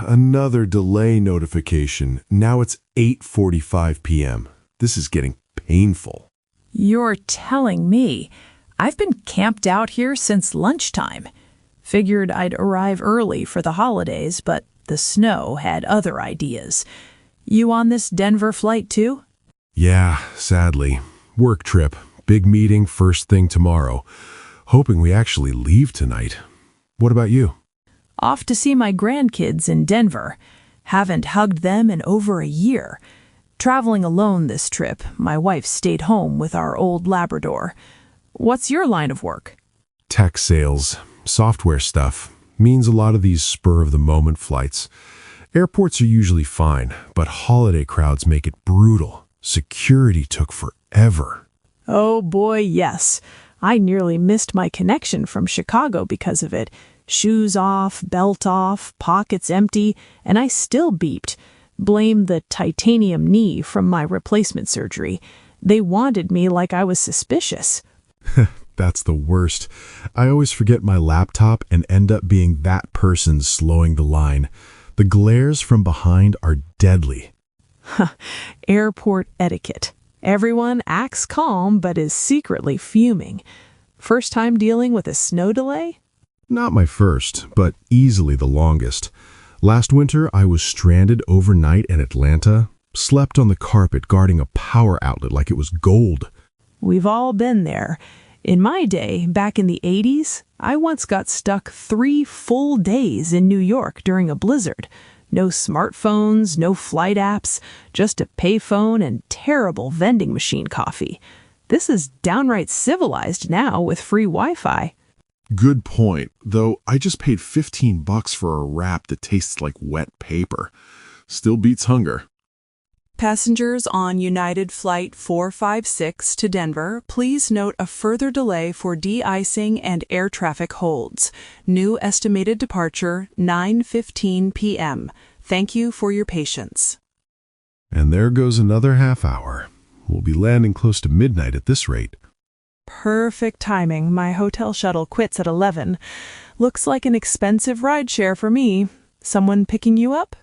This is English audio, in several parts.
another delay notification. Now it's 8:45 p.m. This is getting painful. You're telling me. I've been camped out here since lunchtime. Figured I'd arrive early for the holidays, but the snow had other ideas. You on this Denver flight too? Yeah, sadly. Work trip. Big meeting first thing tomorrow. Hoping we actually leave tonight. What about you? Off to see my grandkids in Denver. Haven't hugged them in over a year. Traveling alone this trip, my wife stayed home with our old Labrador. What's your line of work? Tech sales, software stuff. Means a lot of these spur-of-the-moment flights. Airports are usually fine, but holiday crowds make it brutal. Security took forever. Oh boy, yes. I nearly missed my connection from Chicago because of it. Shoes off, belt off, pockets empty, and I still beeped. Blame the titanium knee from my replacement surgery. They wanted me like I was suspicious. That's the worst. I always forget my laptop and end up being that person slowing the line. The glares from behind are deadly. Airport etiquette. Everyone acts calm but is secretly fuming. First time dealing with a snow delay? Not my first, but easily the longest. Last winter, I was stranded overnight in Atlanta, slept on the carpet guarding a power outlet like it was gold. We've all been there. In my day, back in the 80s, I once got stuck 3 full days in New York during a blizzard. No smartphones, no flight apps, just a payphone and terrible vending machine coffee. This is downright civilized now with free Wi-Fi. Good point, though I just paid $15 for a wrap that tastes like wet paper. Still beats hunger. Passengers on United Flight 456 to Denver, please note a further delay for de-icing and air traffic holds. New estimated departure, 9:15 p.m. Thank you for your patience. And there goes another half hour. We'll be landing close to midnight at this rate. Perfect timing. My hotel shuttle quits at 11. Looks like an expensive rideshare for me. Someone picking you up?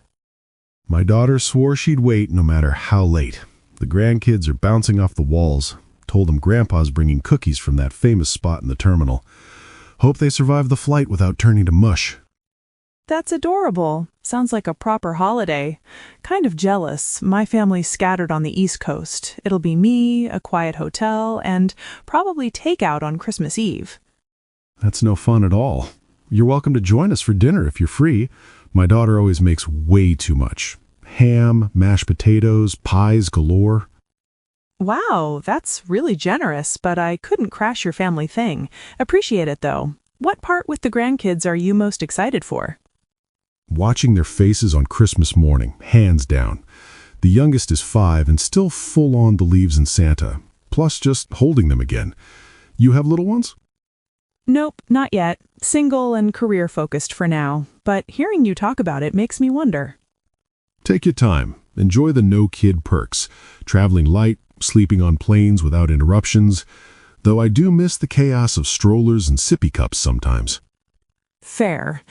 My daughter swore she'd wait no matter how late. The grandkids are bouncing off the walls. Told them Grandpa's bringing cookies from that famous spot in the terminal. Hope they survive the flight without turning to mush. That's adorable. Sounds like a proper holiday. Kind of jealous. My family's scattered on the East Coast. It'll be me, a quiet hotel, and probably takeout on Christmas Eve. That's no fun at all. You're welcome to join us for dinner if you're free. My daughter always makes way too much. Ham, mashed potatoes, pies galore. Wow, that's really generous, but I couldn't crash your family thing. Appreciate it, though. What part with the grandkids are you most excited for? Watching their faces on Christmas morning, hands down. The youngest is 5 and still full on believes in Santa, plus just holding them again. You have little ones? Nope, not yet. Single and career-focused for now. But hearing you talk about it makes me wonder. Take your time. Enjoy the no-kid perks. Traveling light, sleeping on planes without interruptions. Though I do miss the chaos of strollers and sippy cups sometimes. Fair.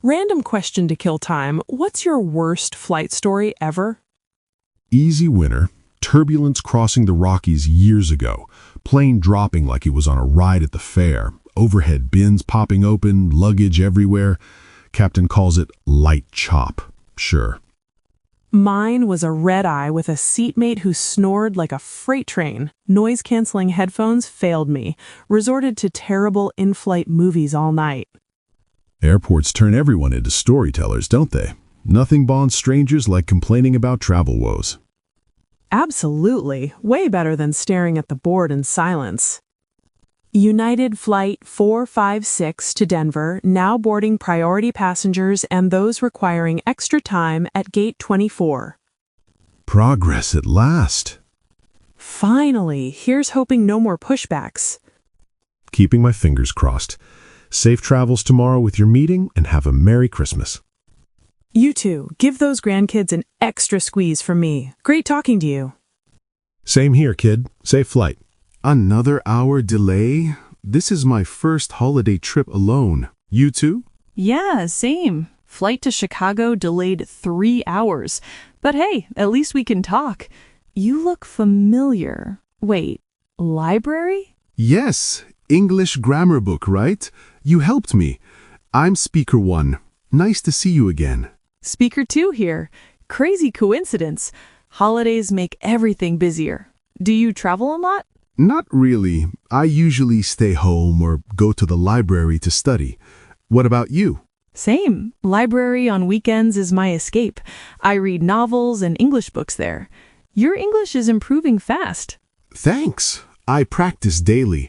Random question to kill time. What's your worst flight story ever? Easy winner. Turbulence crossing the Rockies years ago. Plane dropping like it was on a ride at the fair. Overhead bins popping open, luggage everywhere. Captain calls it light chop. Sure. Mine was a red-eye with a seatmate who snored like a freight train. Noise-canceling headphones failed me. Resorted to terrible in-flight movies all night. Airports turn everyone into storytellers, don't they? Nothing bonds strangers like complaining about travel woes. Absolutely. Way better than staring at the board in silence. United Flight 456 to Denver, now boarding priority passengers and those requiring extra time at Gate 24. Progress at last. Finally, here's hoping no more pushbacks. Keeping my fingers crossed. Safe travels tomorrow with your meeting and have a Merry Christmas. You too. Give those grandkids an extra squeeze from me. Great talking to you. Same here, kid. Safe flight. Another hour delay? This is my first holiday trip alone. You too? Yeah, same. Flight to Chicago delayed 3 hours. But hey, at least we can talk. You look familiar. Wait, library? Yes, English grammar book, right? You helped me. I'm Speaker 1. Nice to see you again. Speaker 2 here. Crazy coincidence. Holidays make everything busier. Do you travel a lot? Not really. I usually stay home or go to the library to study. What about you? Same. Library on weekends is my escape. I read novels and English books there. Your English is improving fast. Thanks. I practice daily.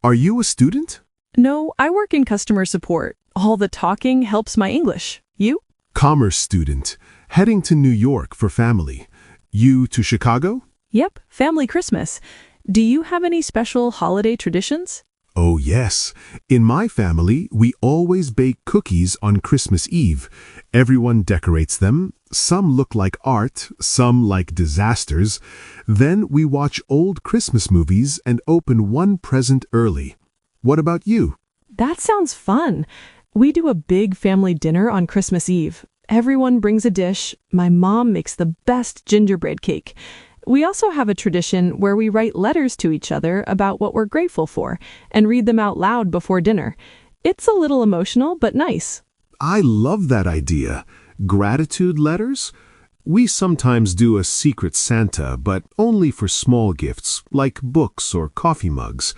Are you a student? No, I work in customer support. All the talking helps my English. You? Commerce student. Heading to New York for family. You to Chicago? Yep, family Christmas. Do you have any special holiday traditions? Oh, yes. In my family, we always bake cookies on Christmas Eve. Everyone decorates them. Some look like art, some like disasters. Then we watch old Christmas movies and open one present early. What about you? That sounds fun. We do a big family dinner on Christmas Eve. Everyone brings a dish. My mom makes the best gingerbread cake. We also have a tradition where we write letters to each other about what we're grateful for and read them out loud before dinner. It's a little emotional, but nice. I love that idea. Gratitude letters? We sometimes do a secret Santa, but only for small gifts, like books or coffee mugs.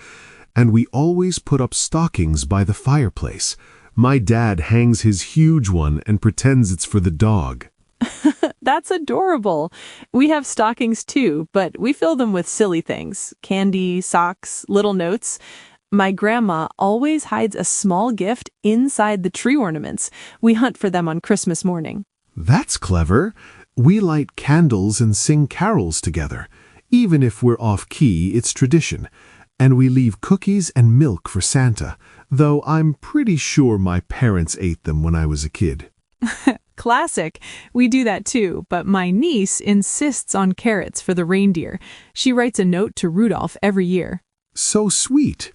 And we always put up stockings by the fireplace. My dad hangs his huge one and pretends it's for the dog. That's adorable. We have stockings too, but we fill them with silly things. Candy, socks, little notes. My grandma always hides a small gift inside the tree ornaments. We hunt for them on Christmas morning. That's clever. We light candles and sing carols together. Even if we're off-key, it's tradition. And we leave cookies and milk for Santa, though I'm pretty sure my parents ate them when I was a kid. Classic. We do that too, but my niece insists on carrots for the reindeer. She writes a note to Rudolph every year. So sweet.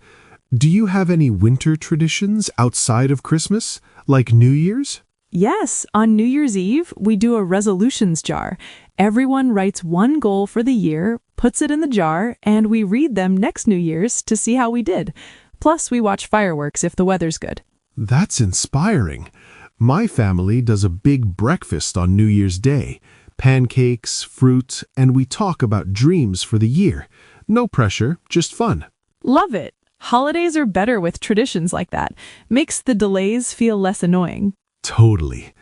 Do you have any winter traditions outside of Christmas, like New Year's? Yes, on New Year's Eve, we do a resolutions jar. Everyone writes one goal for the year, puts it in the jar, and we read them next New Year's to see how we did. Plus, we watch fireworks if the weather's good. That's inspiring. My family does a big breakfast on New Year's Day. Pancakes, fruit, and we talk about dreams for the year. No pressure, just fun. Love it. Holidays are better with traditions like that. Makes the delays feel less annoying. Totally.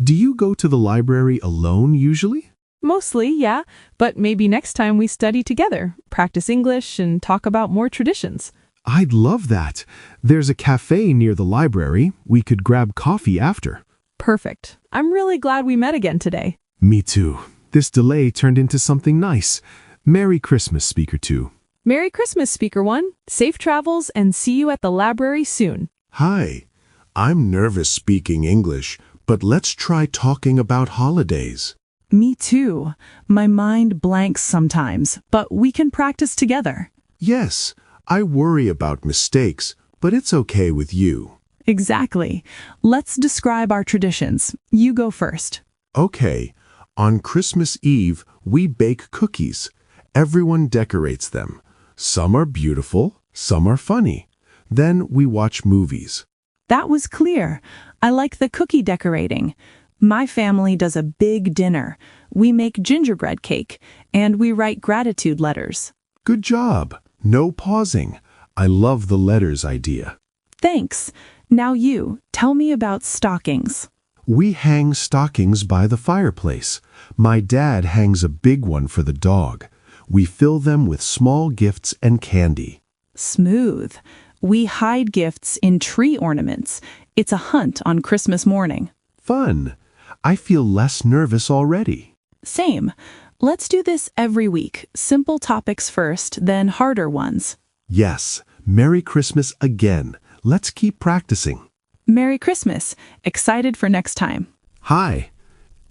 Do you go to the library alone usually? Mostly, yeah, but maybe next time we study together, practice English, and talk about more traditions. I'd love that. There's a cafe near the library. We could grab coffee after. Perfect. I'm really glad we met again today. Me too. This delay turned into something nice. Merry Christmas, Speaker 2. Merry Christmas, Speaker 1. Safe travels and see you at the library soon. Hi. I'm nervous speaking English, but let's try talking about holidays. Me too. My mind blanks sometimes, but we can practice together. Yes, I worry about mistakes, but it's okay with you. Exactly. Let's describe our traditions. You go first. Okay. On Christmas Eve, we bake cookies. Everyone decorates them. Some are beautiful, some are funny. Then we watch movies. That was clear. I like the cookie decorating. My family does a big dinner. We make gingerbread cake, and we write gratitude letters. Good job. No pausing. I love the letters idea. Thanks. Now you, tell me about stockings. We hang stockings by the fireplace. My dad hangs a big one for the dog. We fill them with small gifts and candy. Smooth. We hide gifts in tree ornaments. It's a hunt on Christmas morning. Fun. I feel less nervous already. Same. Let's do this every week. Simple topics first, then harder ones. Yes. Merry Christmas again. Let's keep practicing. Merry Christmas. Excited for next time. Hi.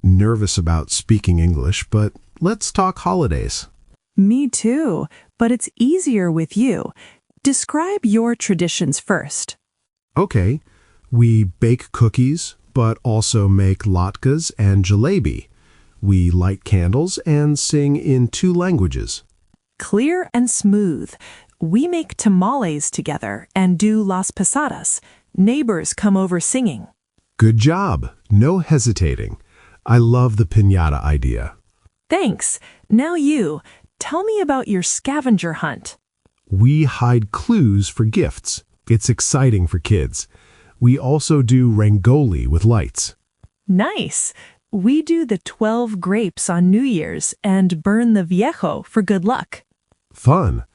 Nervous about speaking English, but let's talk holidays. Me too, but it's easier with you. Describe your traditions first. Okay. We bake cookies, but also make latkes and jalebi. We light candles and sing in 2 languages. Clear and smooth. We make tamales together and do las posadas. Neighbors come over singing. Good job. No hesitating. I love the piñata idea. Thanks. Now you. Tell me about your scavenger hunt. We hide clues for gifts. It's exciting for kids. We also do rangoli with lights. Nice. We do the 12 grapes on New Year's and burn the viejo for good luck. Fun.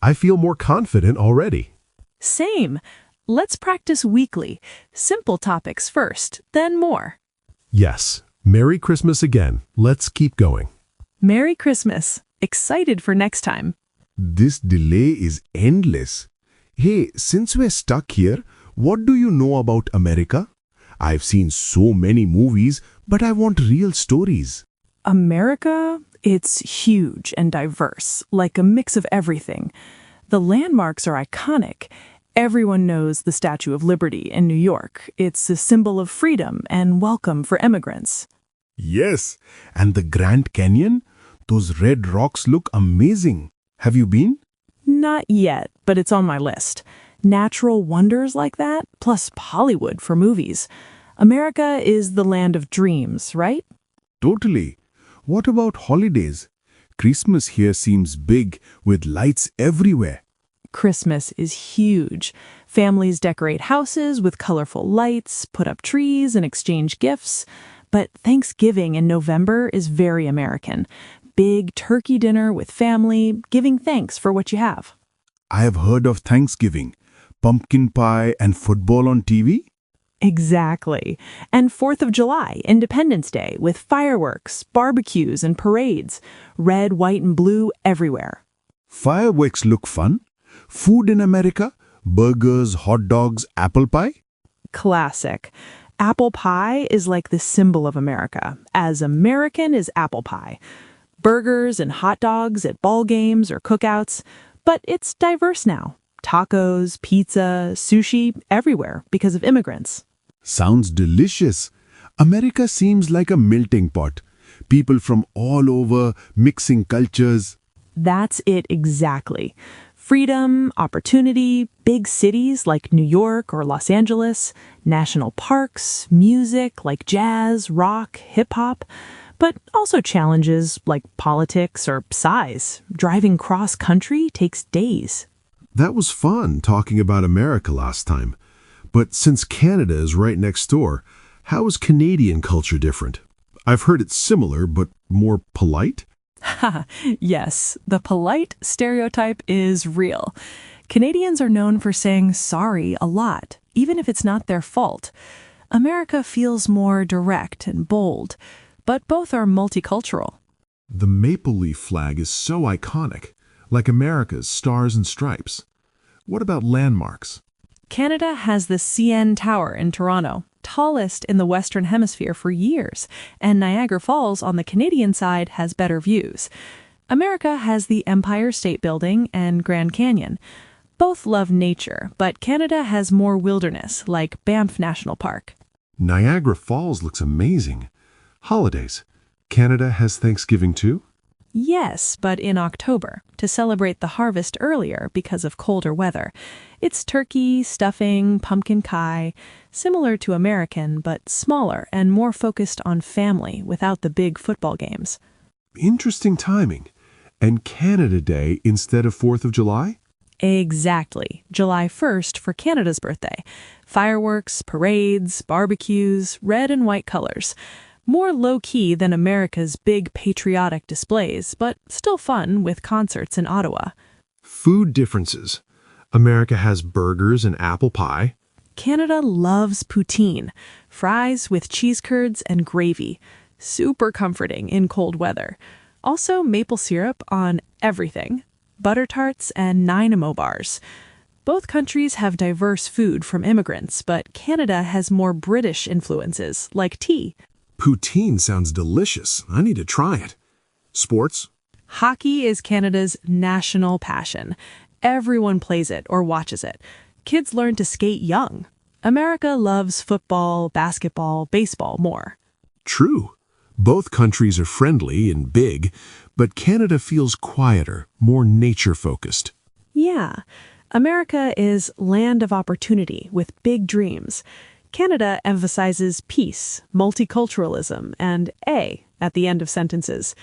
I feel more confident already. Same. Let's practice weekly. Simple topics first, then more. Yes. Merry Christmas again. Let's keep going. Merry Christmas. Excited for next time. This delay is endless. Hey, since we're stuck here, what do you know about America? I've seen so many movies, but I want real stories. America, it's huge and diverse, like a mix of everything. The landmarks are iconic. Everyone knows the Statue of Liberty in New York. It's a symbol of freedom and welcome for immigrants. Yes, and the Grand Canyon? Those red rocks look amazing. Have you been? Not yet, but it's on my list. Natural wonders like that, plus Hollywood for movies. America is the land of dreams, right? Totally. What about holidays? Christmas here seems big, with lights everywhere. Christmas is huge. Families decorate houses with colorful lights, put up trees, and exchange gifts. But Thanksgiving in November is very American. Big turkey dinner with family, giving thanks for what you have. I have heard of Thanksgiving, pumpkin pie and football on TV. Exactly. And 4th of July, Independence Day, with fireworks, barbecues, and parades. Red, white, and blue everywhere. Fireworks look fun. Food in America? Burgers, hot dogs, apple pie? Classic. Apple pie is like the symbol of America. As American as apple pie. Burgers and hot dogs at ball games or cookouts. But it's diverse now. Tacos, pizza, sushi, everywhere because of immigrants. Sounds delicious. America seems like a melting pot. People from all over, mixing cultures. That's it exactly. Freedom, opportunity, big cities like New York or Los Angeles, national parks, music like jazz, rock, hip-hop, but also challenges like politics or size. Driving cross-country takes days. That was fun talking about America last time. But since Canada is right next door, how is Canadian culture different? I've heard it's similar, but more polite. Yes, the polite stereotype is real. Canadians are known for saying sorry a lot, even if it's not their fault. America feels more direct and bold, but both are multicultural. The maple leaf flag is so iconic, like America's stars and stripes. What about landmarks? Canada has the CN Tower in Toronto, tallest in the Western Hemisphere for years, and Niagara Falls on the Canadian side has better views. America has the Empire State Building and Grand Canyon. Both love nature, but Canada has more wilderness, like Banff National Park. Niagara Falls looks amazing. Holidays. Canada has Thanksgiving too? Yes, but in October, to celebrate the harvest earlier because of colder weather. It's turkey, stuffing, pumpkin pie, similar to American, but smaller and more focused on family without the big football games. Interesting timing. And Canada Day instead of 4th of July? Exactly. July 1st for Canada's birthday. Fireworks, parades, barbecues, red and white colors. More low-key than America's big patriotic displays, but still fun with concerts in Ottawa. Food differences. America has burgers and apple pie. Canada loves poutine, fries with cheese curds and gravy. Super comforting in cold weather. Also maple syrup on everything. Butter tarts and Nynamo bars. Both countries have diverse food from immigrants, but Canada has more British influences, like tea. Poutine sounds delicious. I need to try it. Sports? Hockey is Canada's national passion. Everyone plays it or watches it. Kids learn to skate young. America loves football, basketball, baseball more. True. Both countries are friendly and big, but Canada feels quieter, more nature-focused. Yeah, America is land of opportunity with big dreams. Canada emphasizes peace, multiculturalism, and A at the end of sentences.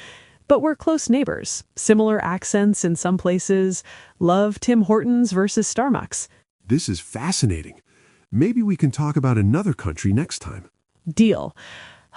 But we're close neighbors, similar accents in some places, love Tim Hortons versus Starbucks. This is fascinating. Maybe we can talk about another country next time. Deal.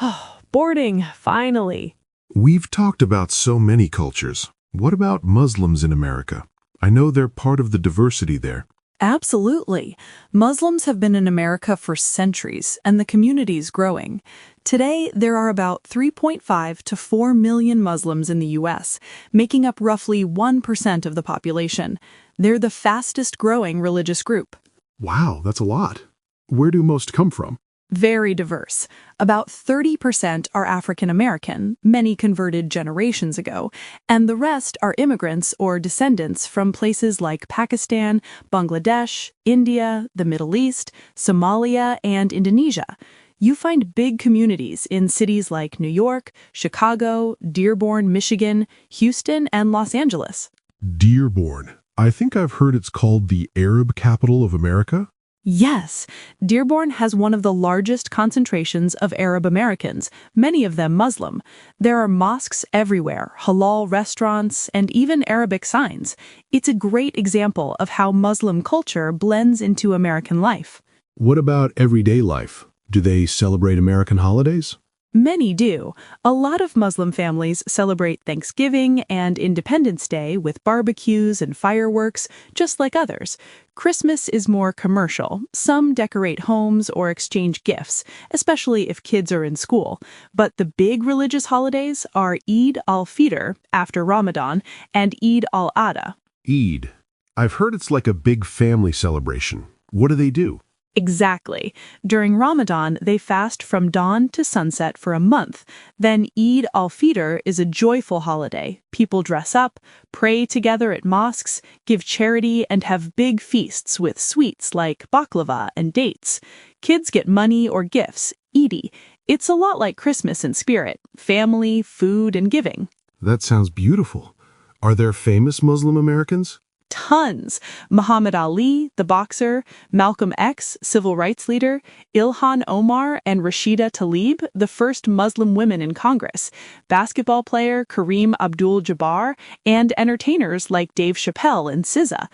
Oh, boarding, finally. We've talked about so many cultures. What about Muslims in America? I know they're part of the diversity there. Absolutely. Muslims have been in America for centuries, and the community's growing. Today, there are about 3.5 to 4 million Muslims in the U.S., making up roughly 1% of the population. They're the fastest growing religious group. Wow, that's a lot. Where do most come from? Very diverse. About 30% are African American, many converted generations ago, and the rest are immigrants or descendants from places like Pakistan, Bangladesh, India, the Middle East, Somalia, and Indonesia. You find big communities in cities like New York, Chicago, Dearborn, Michigan, Houston, and Los Angeles. Dearborn. I think I've heard it's called the Arab capital of America. Yes, Dearborn has one of the largest concentrations of Arab Americans, many of them Muslim. There are mosques everywhere, halal restaurants, and even Arabic signs. It's a great example of how Muslim culture blends into American life. What about everyday life? Do they celebrate American holidays? Many do. A lot of Muslim families celebrate Thanksgiving and Independence Day with barbecues and fireworks, just like others. Christmas is more commercial. Some decorate homes or exchange gifts, especially if kids are in school. But the big religious holidays are Eid al-Fitr after Ramadan and Eid al-Adha. Eid. I've heard it's like a big family celebration. What do they do? Exactly. During Ramadan, they fast from dawn to sunset for a month. Then Eid al-Fitr is a joyful holiday. People dress up, pray together at mosques, give charity, and have big feasts with sweets like baklava and dates. Kids get money or gifts, Eid. It's a lot like Christmas in spirit, family, food, and giving. That sounds beautiful. Are there famous Muslim Americans? Tons. Muhammad Ali, the boxer, Malcolm X, civil rights leader, Ilhan Omar, and Rashida Tlaib, the first Muslim women in Congress, basketball player Kareem Abdul-Jabbar, and entertainers like Dave Chappelle and SZA.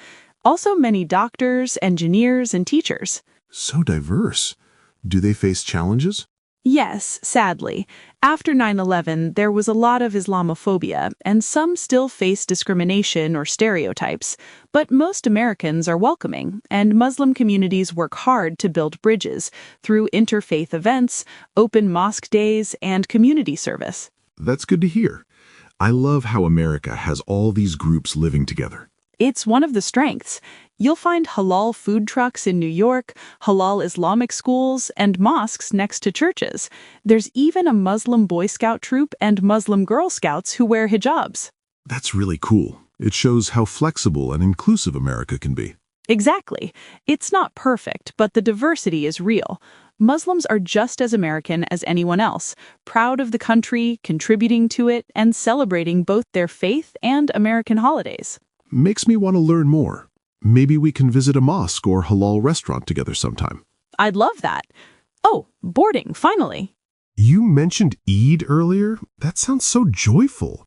Also many doctors, engineers, and teachers. So diverse. Do they face challenges? Yes, sadly. After 9/11, there was a lot of Islamophobia, and some still face discrimination or stereotypes. But most Americans are welcoming, and Muslim communities work hard to build bridges through interfaith events, open mosque days, and community service. That's good to hear. I love how America has all these groups living together. It's one of the strengths. You'll find halal food trucks in New York, halal Islamic schools, and mosques next to churches. There's even a Muslim Boy Scout troop and Muslim Girl Scouts who wear hijabs. That's really cool. It shows how flexible and inclusive America can be. Exactly. It's not perfect, but the diversity is real. Muslims are just as American as anyone else, proud of the country, contributing to it, and celebrating both their faith and American holidays. Makes me want to learn more. Maybe we can visit a mosque or halal restaurant together sometime. I'd love that. Oh, boarding, finally. You mentioned Eid earlier. That sounds so joyful.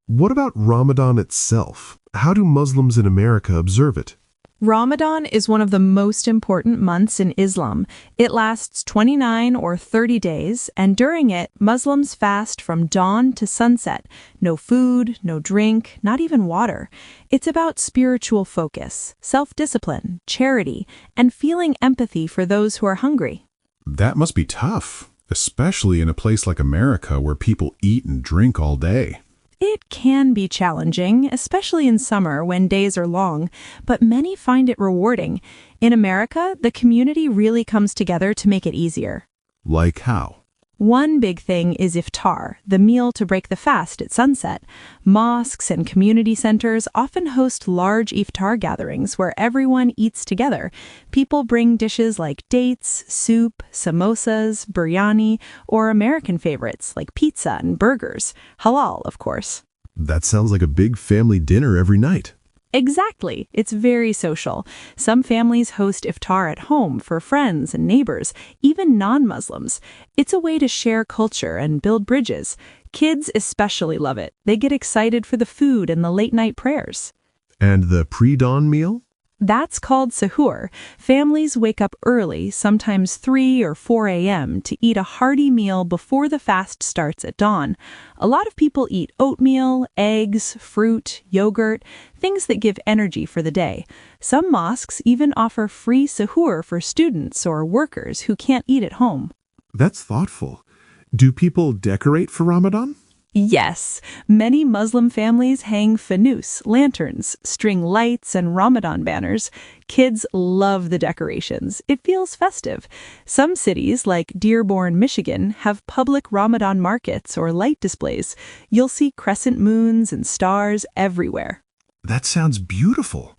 What about Ramadan itself? How do Muslims in America observe it? Ramadan is one of the most important months in Islam. It lasts 29 or 30 days, and during it, Muslims fast from dawn to sunset. No food, no drink, not even water. It's about spiritual focus, self-discipline, charity, and feeling empathy for those who are hungry. That must be tough, especially in a place like America where people eat and drink all day. It can be challenging, especially in summer when days are long, but many find it rewarding. In America, the community really comes together to make it easier. Like how? One big thing is iftar, the meal to break the fast at sunset. Mosques and community centers often host large iftar gatherings where everyone eats together. People bring dishes like dates, soup, samosas, biryani, or American favorites like pizza and burgers. Halal, of course. That sounds like a big family dinner every night. Exactly. It's very social. Some families host iftar at home for friends and neighbors, even non-Muslims. It's a way to share culture and build bridges. Kids especially love it. They get excited for the food and the late-night prayers. And the pre-dawn meal? That's called sahur. Families wake up early, sometimes 3 or 4 a.m., to eat a hearty meal before the fast starts at dawn. A lot of people eat oatmeal, eggs, fruit, yogurt, things that give energy for the day. Some mosques even offer free sahur for students or workers who can't eat at home. That's thoughtful. Do people decorate for Ramadan? Yes, many Muslim families hang fanus, lanterns, string lights, and Ramadan banners. Kids love the decorations. It feels festive. Some cities, like Dearborn, Michigan, have public Ramadan markets or light displays. You'll see crescent moons and stars everywhere. That sounds beautiful.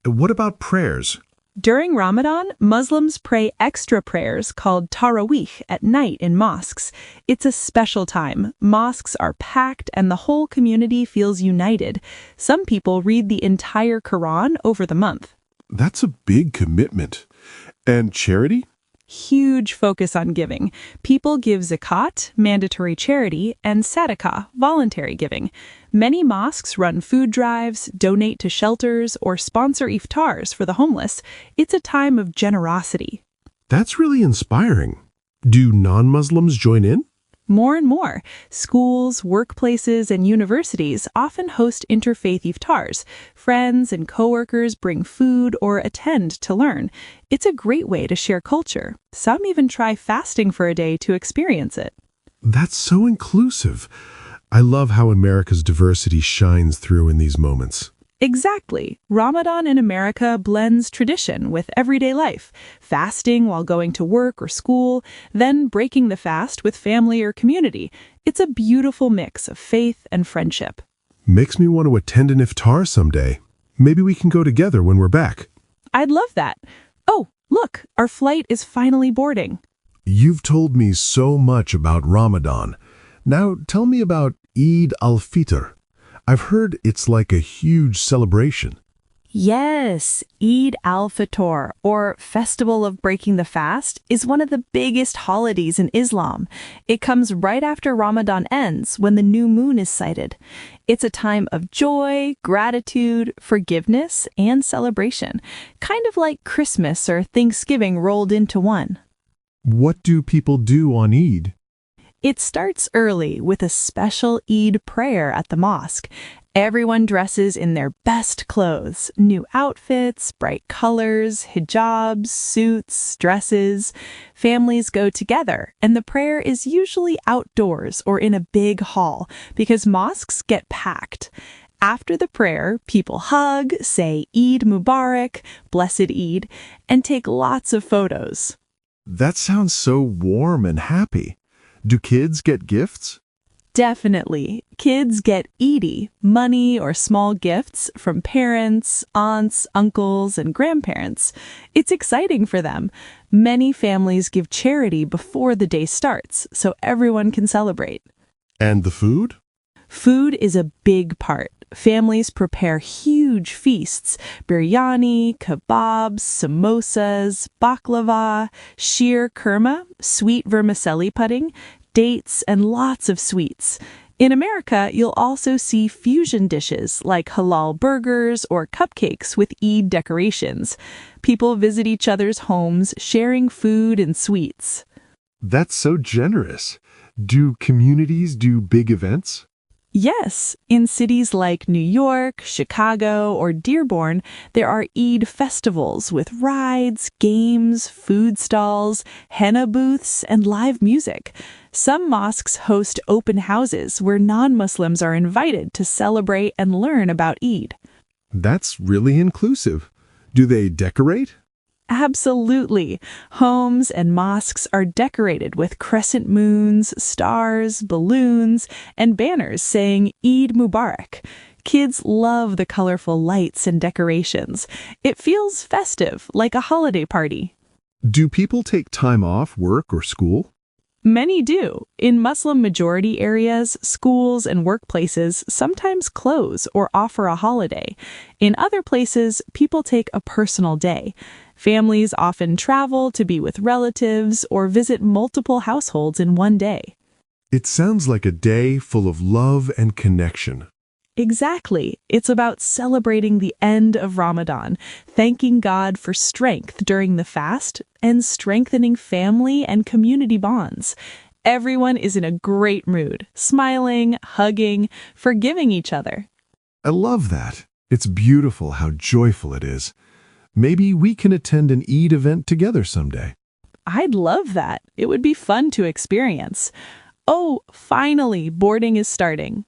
What about prayers? During Ramadan, Muslims pray extra prayers called tarawih at night in mosques. It's a special time. Mosques are packed and the whole community feels united. Some people read the entire Quran over the month. That's a big commitment. And charity? Huge focus on giving. People give zakat, mandatory charity, and sadaqah, voluntary giving. Many mosques run food drives, donate to shelters, or sponsor iftars for the homeless. It's a time of generosity. That's really inspiring. Do non-Muslims join in? More and more, schools, workplaces, and universities often host interfaith iftars. Friends and coworkers bring food or attend to learn. It's a great way to share culture. Some even try fasting for a day to experience it. That's so inclusive. I love how America's diversity shines through in these moments. Exactly. Ramadan in America blends tradition with everyday life, fasting while going to work or school, then breaking the fast with family or community. It's a beautiful mix of faith and friendship. Makes me want to attend an iftar someday. Maybe we can go together when we're back. I'd love that. Oh, look, our flight is finally boarding. You've told me so much about Ramadan. Now tell me about Eid al-Fitr. I've heard it's like a huge celebration. Yes, Eid al-Fitr, or Festival of Breaking the Fast, is one of the biggest holidays in Islam. It comes right after Ramadan ends, when the new moon is sighted. It's a time of joy, gratitude, forgiveness, and celebration, kind of like Christmas or Thanksgiving rolled into one. What do people do on Eid? It starts early with a special Eid prayer at the mosque. Everyone dresses in their best clothes, new outfits, bright colors, hijabs, suits, dresses. Families go together, and the prayer is usually outdoors or in a big hall because mosques get packed. After the prayer, people hug, say Eid Mubarak, Blessed Eid, and take lots of photos. That sounds so warm and happy. Do kids get gifts? Definitely. Kids get Eid, money or small gifts from parents, aunts, uncles, and grandparents. It's exciting for them. Many families give charity before the day starts, so everyone can celebrate. And the food? Food is a big part. Families prepare huge feasts: biryani, kebabs, samosas, baklava, sheer kurma, sweet vermicelli pudding, dates, and lots of sweets. In America, you'll also see fusion dishes like halal burgers or cupcakes with Eid decorations. People visit each other's homes, sharing food and sweets. That's so generous. Do communities do big events? Yes, in cities like New York, Chicago, or Dearborn, there are Eid festivals with rides, games, food stalls, henna booths, and live music. Some mosques host open houses where non-Muslims are invited to celebrate and learn about Eid. That's really inclusive. Do they decorate? Absolutely. Homes and mosques are decorated with crescent moons, stars, balloons, and banners saying Eid Mubarak. Kids love the colorful lights and decorations. It feels festive, like a holiday party. Do people take time off work or school? Many do. In Muslim-majority areas, schools and workplaces sometimes close or offer a holiday. In other places, people take a personal day. Families often travel to be with relatives or visit multiple households in one day. It sounds like a day full of love and connection. Exactly. It's about celebrating the end of Ramadan, thanking God for strength during the fast, and strengthening family and community bonds. Everyone is in a great mood, smiling, hugging, forgiving each other. I love that. It's beautiful how joyful it is. Maybe we can attend an Eid event together someday. I'd love that. It would be fun to experience. Oh, finally, boarding is starting.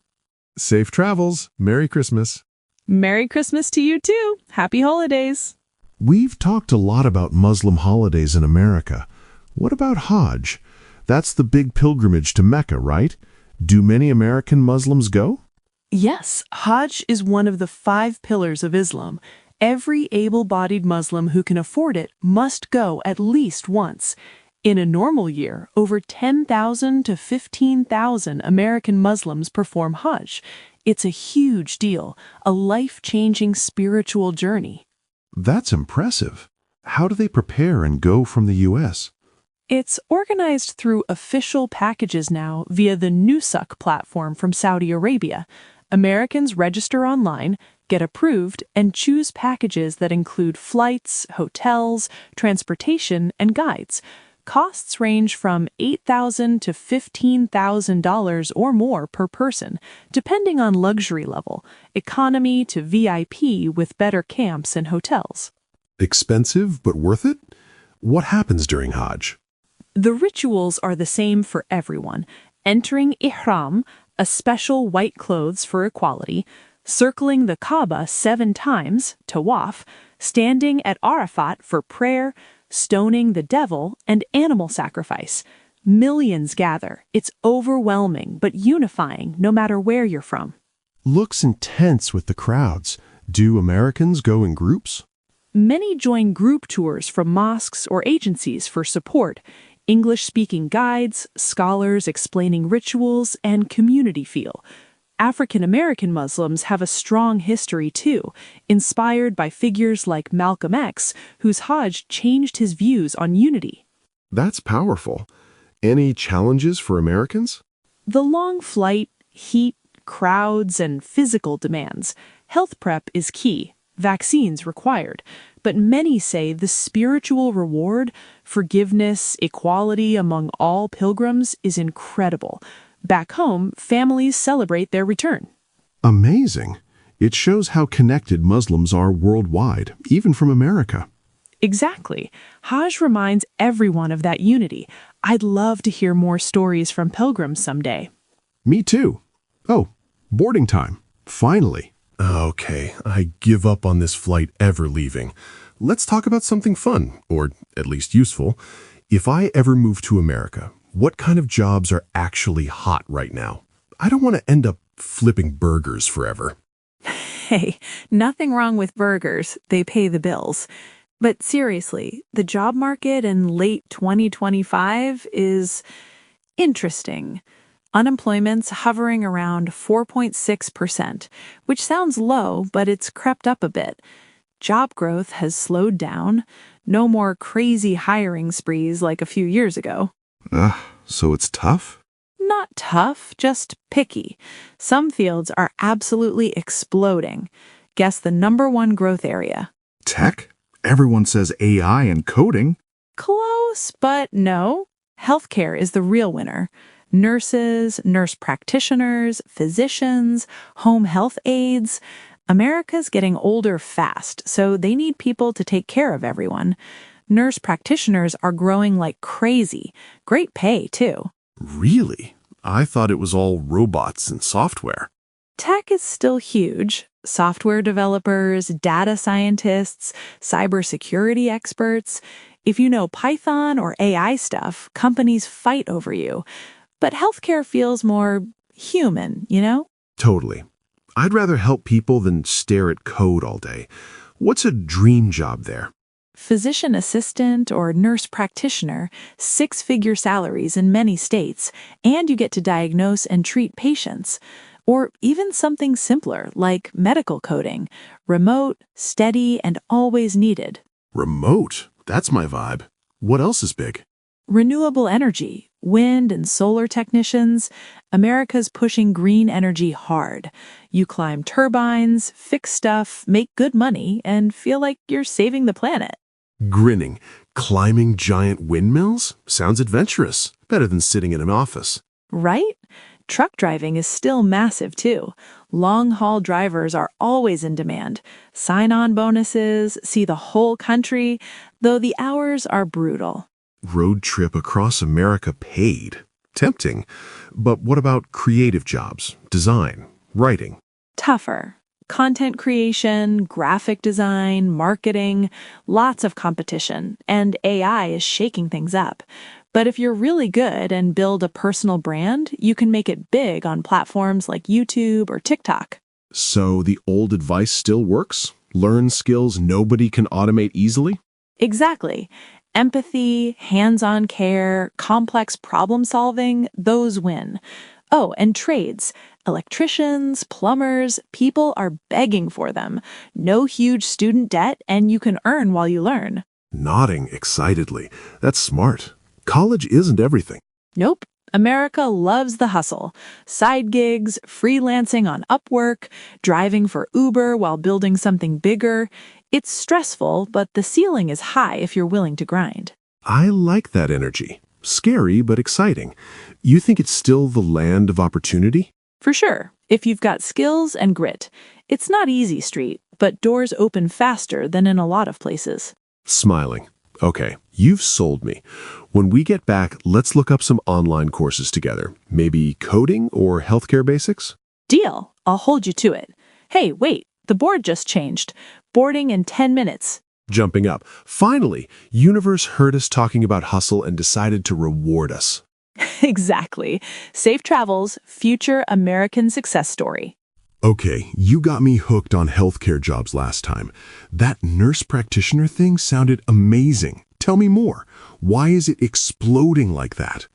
Safe travels. Merry Christmas. Merry Christmas to you too. Happy holidays. We've talked a lot about Muslim holidays in America. What about Hajj? That's the big pilgrimage to Mecca, right? Do many American Muslims go? Yes, Hajj is one of the 5 pillars of Islam. Every able-bodied Muslim who can afford it must go at least once. In a normal year, over 10,000 to 15,000 American Muslims perform Hajj. It's a huge deal, a life-changing spiritual journey. That's impressive. How do they prepare and go from the U.S.? It's organized through official packages now via the Nusuk platform from Saudi Arabia. Americans register online, get approved, and choose packages that include flights, hotels, transportation, and guides. Costs range from $8,000 to $15,000 or more per person, depending on luxury level, economy to VIP with better camps and hotels. Expensive, but worth it? What happens during Hajj? The rituals are the same for everyone. Entering ihram, a special white clothes for equality, circling the Kaaba 7 times, tawaf, standing at Arafat for prayer, stoning the devil, and animal sacrifice. Millions gather. It's overwhelming but unifying no matter where you're from. Looks intense with the crowds. Do Americans go in groups? Many join group tours from mosques or agencies for support, English-speaking guides, scholars explaining rituals, and community feel. African American Muslims have a strong history too, inspired by figures like Malcolm X, whose Hajj changed his views on unity. That's powerful. Any challenges for Americans? The long flight, heat, crowds, and physical demands. Health prep is key, vaccines required, but many say the spiritual reward, forgiveness, equality among all pilgrims is incredible. Back home, families celebrate their return. Amazing. It shows how connected Muslims are worldwide, even from America. Exactly. Hajj reminds everyone of that unity. I'd love to hear more stories from pilgrims someday. Me too. Oh, boarding time. Finally. Okay, I give up on this flight ever leaving. Let's talk about something fun, or at least useful. If I ever move to America, what kind of jobs are actually hot right now? I don't want to end up flipping burgers forever. Hey, nothing wrong with burgers. They pay the bills. But seriously, the job market in late 2025 is interesting. Unemployment's hovering around 4.6%, which sounds low, but it's crept up a bit. Job growth has slowed down. No more crazy hiring sprees like a few years ago. So it's tough? Not tough, just picky. Some fields are absolutely exploding. Guess the #1 growth area. Tech? Everyone says AI and coding. Close, but no. Healthcare is the real winner. Nurses, nurse practitioners, physicians, home health aides. America's getting older fast, so they need people to take care of everyone. Nurse practitioners are growing like crazy. Great pay, too. Really? I thought it was all robots and software. Tech is still huge. software developers, data scientists, cybersecurity experts. If you know Python or AI stuff, companies fight over you. But healthcare feels more human, you know? Totally. I'd rather help people than stare at code all day. What's a dream job there? Physician assistant or nurse practitioner, six-figure salaries in many states, and you get to diagnose and treat patients. Or even something simpler like medical coding, remote, steady, and always needed. Remote? That's my vibe. What else is big? Renewable energy, wind and solar technicians. America's pushing green energy hard. You climb turbines, fix stuff, make good money, and feel like you're saving the planet. Grinning. Climbing giant windmills? Sounds adventurous. Better than sitting in an office. Right? Truck driving is still massive, too. Long-haul drivers are always in demand. Sign-on bonuses, see the whole country, though the hours are brutal. Road trip across America paid. Tempting. But what about creative jobs? Design? Writing? Tougher. Content creation, graphic design, marketing, lots of competition, and AI is shaking things up. But if you're really good and build a personal brand, you can make it big on platforms like YouTube or TikTok. So the old advice still works? Learn skills nobody can automate easily? Exactly. Empathy, hands-on care, complex problem solving, those win. Oh, and trades. Electricians, plumbers, people are begging for them. No huge student debt, and you can earn while you learn. Nodding excitedly. That's smart. College isn't everything. Nope. America loves the hustle. Side gigs, freelancing on Upwork, driving for Uber while building something bigger. It's stressful, but the ceiling is high if you're willing to grind. I like that energy. Scary, but exciting. You think it's still the land of opportunity? For sure, if you've got skills and grit. It's not easy street, but doors open faster than in a lot of places. Smiling. Okay, you've sold me. When we get back, let's look up some online courses together. Maybe coding or healthcare basics? Deal. I'll hold you to it. Hey, wait, the board just changed. Boarding in 10 minutes. Jumping up. Finally, universe heard us talking about hustle and decided to reward us. Exactly. Safe travels, future American success story. Okay, you got me hooked on healthcare jobs last time. That nurse practitioner thing sounded amazing. Tell me more. Why is it exploding like that?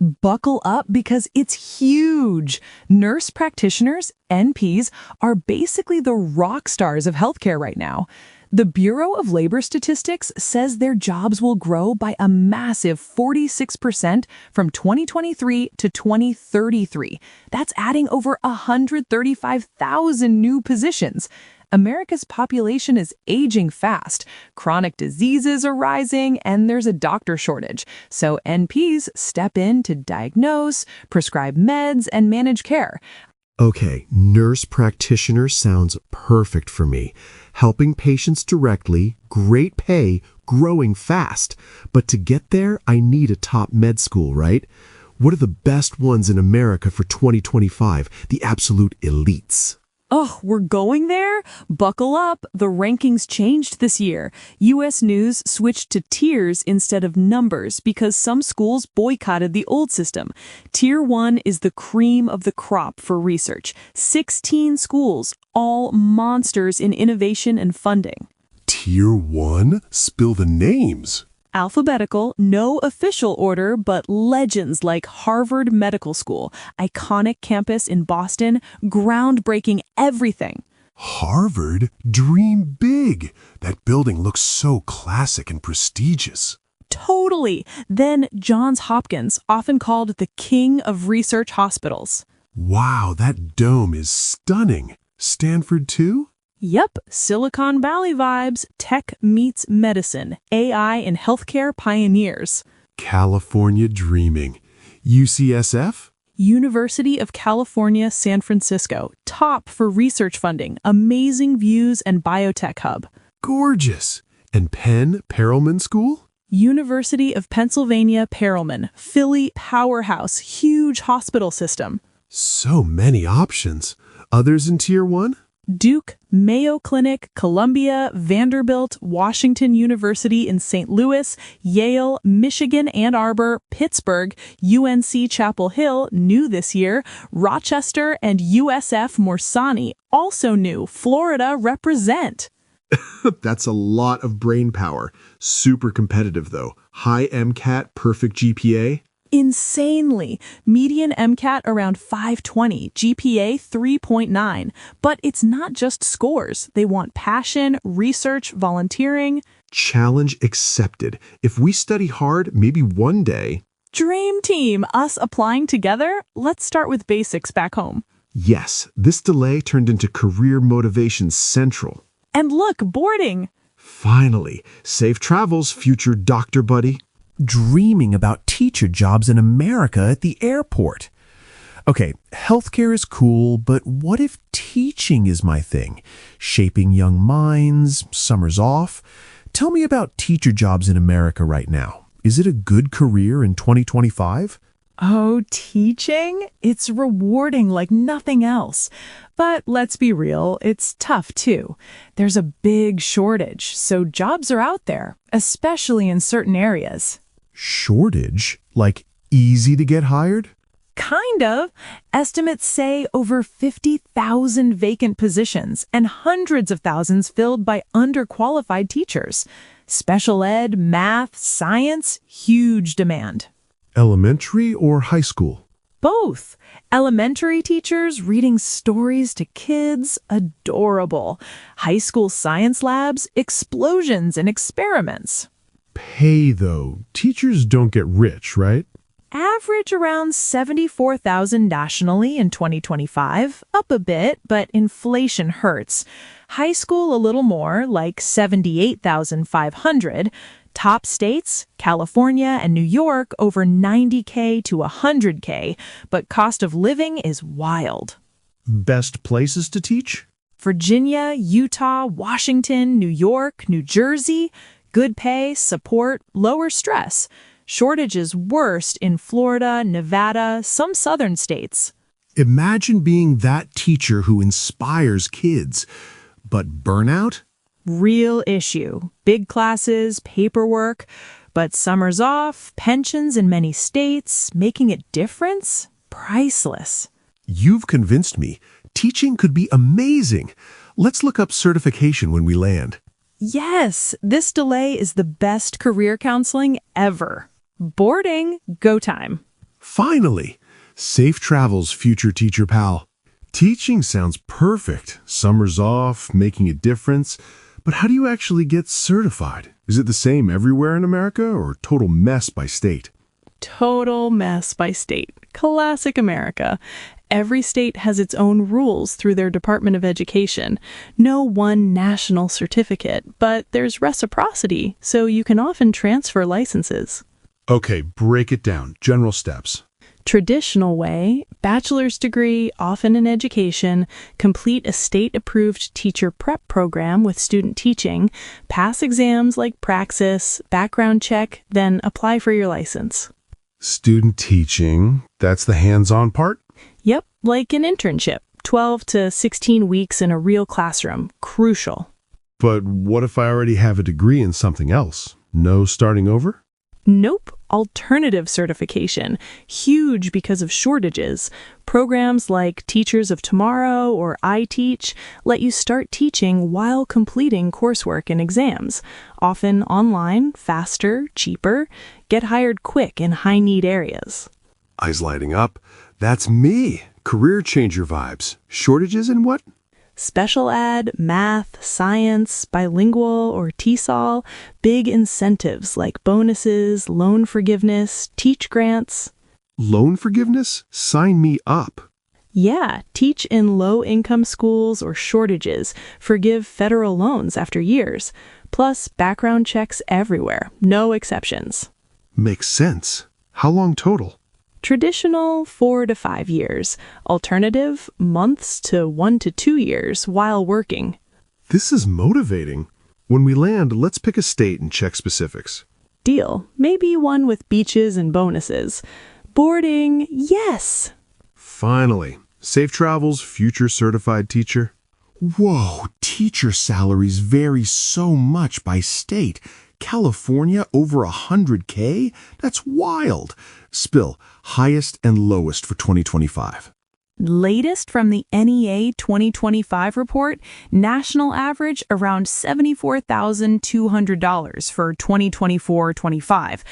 Buckle up because it's huge. Nurse practitioners, NPs, are basically the rock stars of healthcare right now. The Bureau of Labor Statistics says their jobs will grow by a massive 46% from 2023 to 2033. That's adding over 135,000 new positions. America's population is aging fast. Chronic diseases are rising, and there's a doctor shortage. So NPs step in to diagnose, prescribe meds, and manage care. Okay, nurse practitioner sounds perfect for me. Helping patients directly, great pay, growing fast. But to get there, I need a top med school, right? What are the best ones in America for 2025? The absolute elites. Oh, we're going there? Buckle up. The rankings changed this year. U.S. News switched to tiers instead of numbers because some schools boycotted the old system. Tier 1 is the cream of the crop for research. 16 schools, all monsters in innovation and funding. Tier 1? Spill the names. Alphabetical, no official order, but legends like Harvard Medical School, iconic campus in Boston, groundbreaking everything. Harvard? Dream big. That building looks so classic and prestigious. Totally. Then Johns Hopkins, often called the king of research hospitals. Wow, that dome is stunning. Stanford too? Yep, Silicon Valley vibes, tech meets medicine, AI and healthcare pioneers. California dreaming. UCSF? University of California, San Francisco, top for research funding, amazing views and biotech hub. Gorgeous. And Penn Perelman School? University of Pennsylvania, Perelman, Philly powerhouse, huge hospital system. So many options. Others in Tier 1? Duke, Mayo Clinic, Columbia, Vanderbilt, Washington University in St. Louis, Yale, Michigan Ann Arbor, Pittsburgh, UNC Chapel Hill, new this year, Rochester, and USF Morsani, also new. Florida represent. That's a lot of brain power. Super competitive, though. High MCAT, perfect GPA. Insanely. Median MCAT around 520, GPA 3.9. But it's not just scores. They want passion, research, volunteering. Challenge accepted. If we study hard, maybe one day... Dream team, us applying together? Let's start with basics back home. Yes, this delay turned into Career Motivation Central. And look, boarding. Finally, safe travels, future doctor buddy. Dreaming about teacher jobs in America at the airport. Okay, healthcare is cool, but what if teaching is my thing? Shaping young minds, summers off. Tell me about teacher jobs in America right now. Is it a good career in 2025? Oh, teaching? It's rewarding like nothing else. But let's be real, it's tough too. There's a big shortage, so jobs are out there, especially in certain areas. Shortage? Like easy to get hired? Kind of. Estimates say over 50,000 vacant positions and hundreds of thousands filled by underqualified teachers. Special ed, math, science, huge demand. Elementary or high school? Both. Elementary teachers reading stories to kids, adorable. High school science labs, explosions and experiments. Pay, though. Teachers don't get rich, right? Average around $74,000 nationally in 2025, up a bit, but inflation hurts. High school a little more, like $78,500. Top states, California and New York, over $90K to $100K, but cost of living is wild. Best places to teach? Virginia, Utah, Washington, New York, New Jersey. Good pay, support, lower stress. Shortages worst in Florida, Nevada, some southern states. Imagine being that teacher who inspires kids. But burnout? Real issue. Big classes, paperwork, but summers off, pensions in many states, making a difference? Priceless. You've convinced me. Teaching could be amazing. Let's look up certification when we land. Yes, this delay is the best career counseling ever. Boarding, go time. Finally! Safe travels, future teacher pal. Teaching sounds perfect. Summers off, making a difference. But how do you actually get certified? Is it the same everywhere in America or total mess by state? Total mess by state. Classic America. Every state has its own rules through their Department of Education. No one national certificate, but there's reciprocity, so you can often transfer licenses. Okay, break it down. General steps. Traditional way, bachelor's degree, often in education, complete a state-approved teacher prep program with student teaching, pass exams like Praxis, background check, then apply for your license. Student teaching, that's the hands-on part? Yep, like an internship, 12 to 16 weeks in a real classroom, crucial. But what if I already have a degree in something else? No starting over? Nope, alternative certification, huge because of shortages. Programs like Teachers of Tomorrow or iTeach let you start teaching while completing coursework and exams. Often online, faster, cheaper. Get hired quick in high-need areas. Eyes lighting up. That's me. Career changer vibes. Shortages in what? Special ed, math, science, bilingual, or TESOL, big incentives like bonuses, loan forgiveness, teach grants. Loan forgiveness? Sign me up. Yeah, teach in low-income schools or shortages, forgive federal loans after years, plus background checks everywhere, no exceptions. Makes sense. How long total? Traditional 4 to 5 years, alternative months to 1 to 2 years while working. This is motivating. When we land, let's pick a state and check specifics. Deal. Maybe one with beaches and bonuses. Boarding, yes. Finally. Safe travels, future certified teacher. Whoa, teacher salaries vary so much by state. California over 100K? That's wild. Spill, highest and lowest for 2025. Latest from the NEA 2025 report, national average around $74,200 for 2024-25,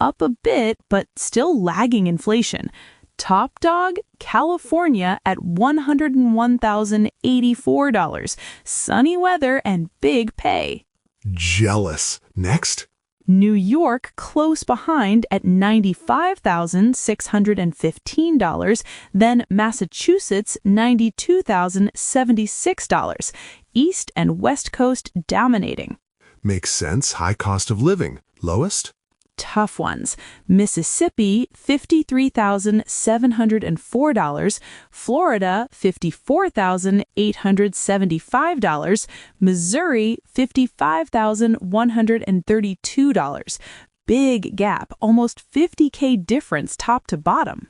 up a bit but still lagging inflation. Top dog, California at $101,084. Sunny weather and big pay. Jealous. Next? New York close behind at $95,615, then Massachusetts $92,076. East and West Coast dominating. Makes sense. High cost of living. Lowest? Tough ones. Mississippi, $53,704. Florida, $54,875. Missouri, $55,132. Big gap, almost $50K difference top to bottom.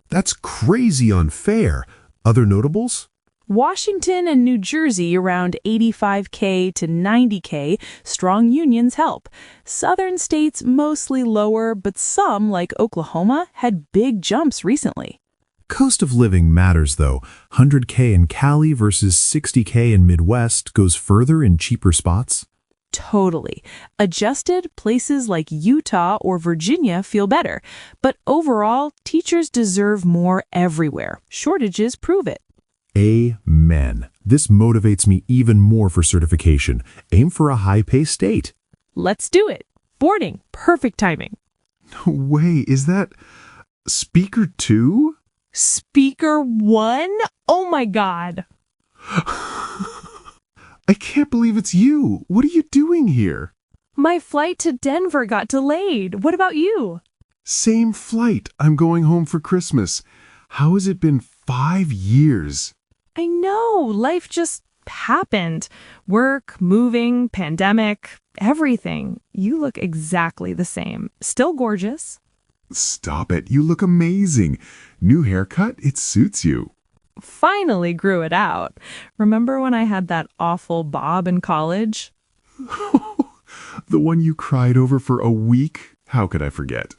That's crazy unfair. Other notables? Washington and New Jersey around $85K to $90K, strong unions help. Southern states mostly lower, but some, like Oklahoma, had big jumps recently. Cost of living matters, though. 100K in Cali versus 60K in Midwest goes further in cheaper spots. Totally. Adjusted, places like Utah or Virginia feel better. But overall, teachers deserve more everywhere. Shortages prove it. Amen. This motivates me even more for certification. Aim for a high-pay state. Let's do it. Boarding. Perfect timing. No way. Is that speaker 2? Speaker 1? Oh my God. I can't believe it's you. What are you doing here? My flight to Denver got delayed. What about you? Same flight. I'm going home for Christmas. How has it been 5 years? I know. Life just happened. Work, moving, pandemic, everything. You look exactly the same. Still gorgeous. Stop it. You look amazing. New haircut. It suits you. Finally grew it out. Remember when I had that awful bob in college? The one you cried over for a week? How could I forget?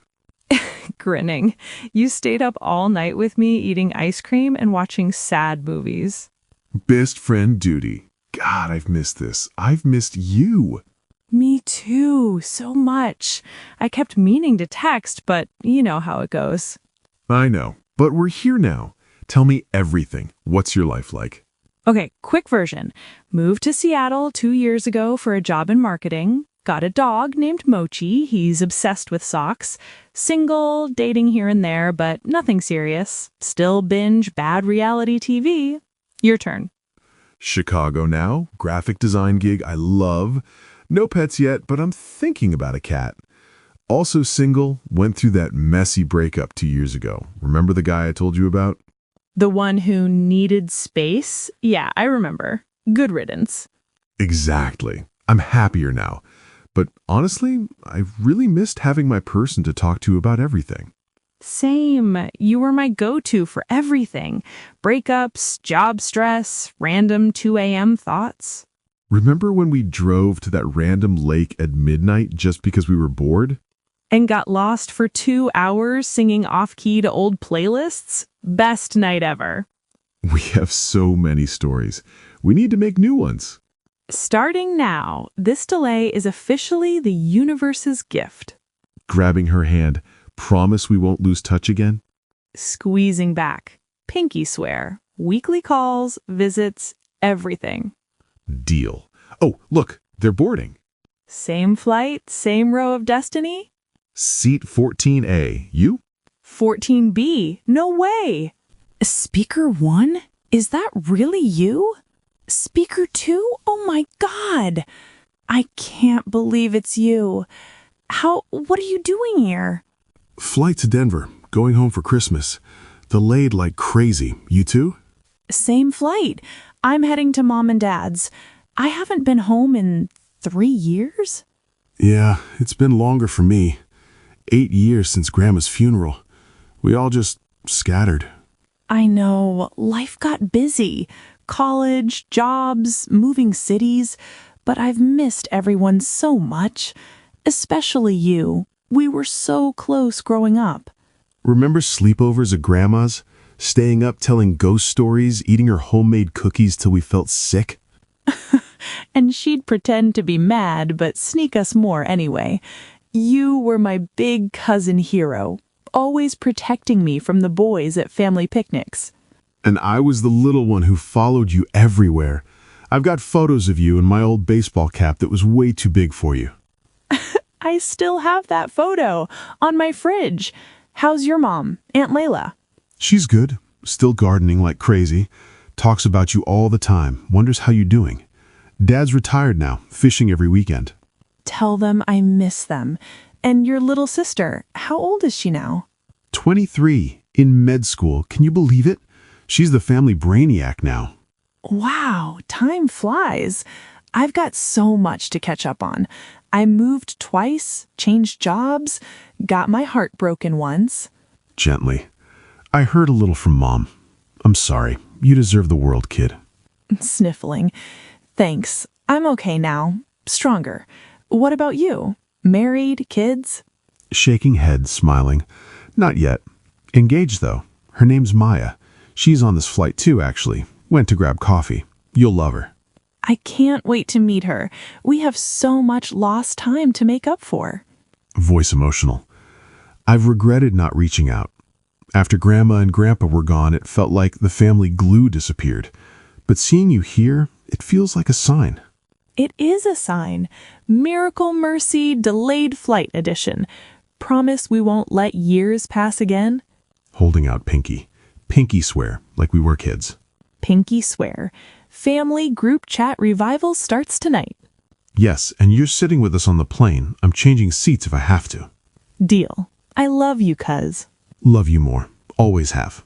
Grinning. You stayed up all night with me eating ice cream and watching sad movies. Best friend duty. God, I've missed this. I've missed you. Me too, so much. I kept meaning to text, but you know how it goes. I know, but we're here now. Tell me everything. What's your life like? Okay, quick version. Moved to Seattle 2 years ago for a job in marketing. Got a dog named Mochi. He's obsessed with socks. Single, dating here and there, but nothing serious. Still binge bad reality TV. Your turn. Chicago now. Graphic design gig I love. No pets yet, but I'm thinking about a cat. Also single. Went through that messy breakup 2 years ago. Remember the guy I told you about? The one who needed space? Yeah, I remember. Good riddance. Exactly. I'm happier now. But honestly, I really missed having my person to talk to about everything. Same. You were my go-to for everything. Breakups, job stress, random 2 a.m. thoughts. Remember when we drove to that random lake at midnight just because we were bored? And got lost for 2 hours singing off-key to old playlists? Best night ever. We have so many stories. We need to make new ones. Starting now, this delay is officially the universe's gift. Grabbing her hand, promise we won't lose touch again? Squeezing back, pinky swear, weekly calls, visits, everything. Deal. Oh, look, they're boarding. Same flight, same row of destiny? Seat 14A. You? 14B. No way. Speaker 1? Is that really you? Speaker 2? Oh my God. I can't believe it's you. What are you doing here? Flight to Denver. Going home for Christmas. Delayed like crazy. You too? Same flight. I'm heading to Mom and Dad's. I haven't been home in 3 years? Yeah, it's been longer for me. 8 years since Grandma's funeral. We all just scattered. I know. Life got busy. college, jobs, moving cities, but I've missed everyone so much, especially you. We were so close growing up. Remember sleepovers at Grandma's? Staying up telling ghost stories, eating her homemade cookies till we felt sick? And she'd pretend to be mad, but sneak us more anyway. You were my big cousin hero, always protecting me from the boys at family picnics. And I was the little one who followed you everywhere. I've got photos of you in my old baseball cap that was way too big for you. I still have that photo on my fridge. How's your mom, Aunt Layla? She's good, still gardening like crazy. Talks about you all the time, wonders how you're doing. Dad's retired now, fishing every weekend. Tell them I miss them. And your little sister, how old is she now? 23, in med school. Can you believe it? She's the family brainiac now. Wow, time flies. I've got so much to catch up on. I moved twice, changed jobs, got my heart broken once. Gently. I heard a little from Mom. I'm sorry. You deserve the world, kid. Sniffling. Thanks. I'm okay now. Stronger. What about you? Married? Kids? Shaking head, smiling. Not yet. Engaged, though. Her name's Maya. She's on this flight, too, actually. Went to grab coffee. You'll love her. I can't wait to meet her. We have so much lost time to make up for. Voice emotional. I've regretted not reaching out. After Grandma and Grandpa were gone, it felt like the family glue disappeared. But seeing you here, it feels like a sign. It is a sign. Miracle Mercy Delayed Flight Edition. Promise we won't let years pass again? Holding out pinky. Pinky swear, like we were kids. Pinky swear. Family group chat revival starts tonight. Yes, and you're sitting with us on the plane. I'm changing seats if I have to. Deal. I love you, cuz. Love you more. Always have.